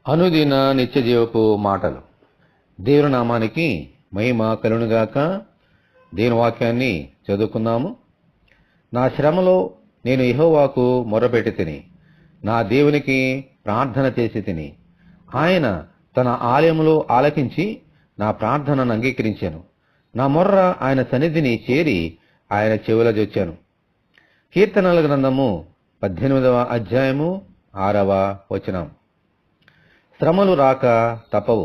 అనుదిన నిత్య జీవపు మాటలు. దేవుని నామానికి మహిమ కలుగునుగాక. దేవుని వాక్యాన్ని చదువుకుందాము. నా శ్రమలో నేను యెహోవాకు మొర్రపెట్టి తిని, నా దేవునికి ప్రార్థన చేసి తిని, ఆయన తన ఆలయములో ఆలకించి నా ప్రార్థనను అంగీకరించాను. నా మొర్ర ఆయన సన్నిధిని చేరి ఆయన చెవుల జొచ్చాను. కీర్తనల గ్రంథము 18వ అధ్యాయము 6వ వచనం. శ్రమలు రాక తప్పవు.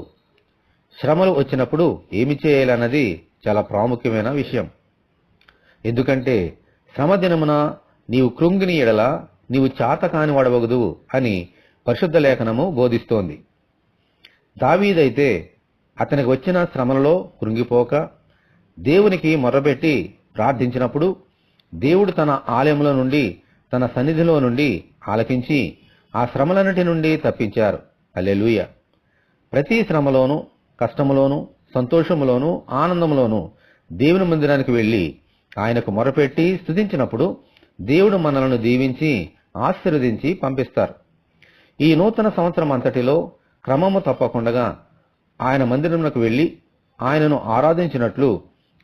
శ్రమలు వచ్చినప్పుడు ఏమి చేయాలన్నది చాలా ప్రాముఖ్యమైన విషయం. ఎందుకంటే శ్రమ దినమున నీవు కృంగిని ఎడల నీవు చాతకాని వాడవగదు అని పరిశుద్ధ లేఖనము బోధిస్తోంది. దావీదైతే అతనికి వచ్చిన శ్రమలలో కృంగిపోక దేవునికి మొర్రపెట్టి ప్రార్థించినప్పుడు దేవుడు తన ఆలయములో నుండి, తన సన్నిధిలో నుండి ఆలకించి ఆ శ్రమలన్నిటి నుండి తప్పించారు. హల్లెలూయా. ప్రతి శ్రమలోనూ, కష్టములోనూ, సంతోషములోనూ, ఆనందములోనూ దేవుని మందిరానికి వెళ్లి ఆయనకు మొరపెట్టి స్తుతించినప్పుడు దేవుడు మనలను దీవించి ఆశీర్వదించి పంపిస్తారు. ఈ నూతన సంవత్సరం అంతటిలో క్రమము తప్పకుండా ఆయన మందిరమునకు వెళ్లి ఆయనను ఆరాధించినట్లు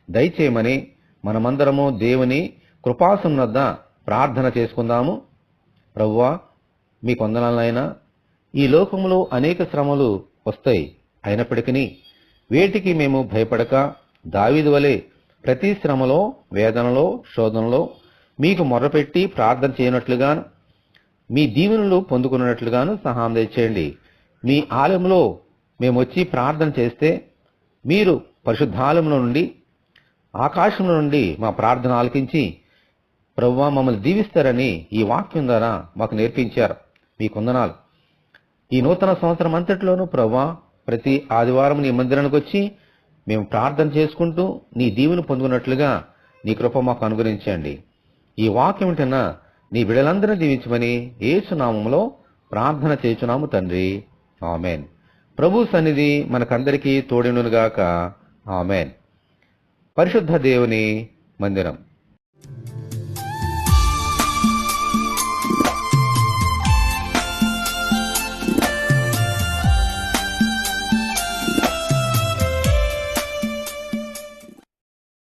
దయచేయమని మనమందరము దేవుని కృపాసనం వద్ద ప్రార్థన చేసుకుందాము. ప్రభువా, మీ వందనాలనైనా, ఈ లోకములో అనేక శ్రమలు వస్తాయి. అయినప్పటికీ వేటికి మేము భయపడక దావీదు వలె ప్రతి శ్రమలో, వేదనలో, శోధనలో మీకు మొర్రపెట్టి ప్రార్థన చేయనట్లుగాను, మీ దీవెనలు పొందుకున్నట్లుగాను సహాయం దయచేయండి. మీ ఆలయంలో మేము వచ్చి ప్రార్థన చేస్తే మీరు పరిశుద్ధాలయంలో నుండి, ఆకాశంలో నుండి మా ప్రార్థన ఆలకించి ప్రభువా మమ్మల్ని దీవిస్తారని ఈ వాక్యం ద్వారా మాకు నేర్పించారు. మీ వందనాలు. ఈ నూతన సంవత్సరం అంతటిలోనూ ప్రభువా ప్రతి ఆదివారం నీ మందిరానికి వచ్చి మేము ప్రార్థన చేసుకుంటూ నీ దీవెన పొందుకున్నట్లుగా నీ కృప మాకు అనుగ్రహించండి. ఈ వాక్యం వింటున్న నీ బిడ్డలందరినీ దీవించమని యేసు నామములో ప్రార్థన చేయుచున్నాము తండ్రి. ఆమెన్. ప్రభు సన్నిధి మనకందరికీ తోడునుగాక. ఆమెన్. పరిశుద్ధ దేవుని మందిరం.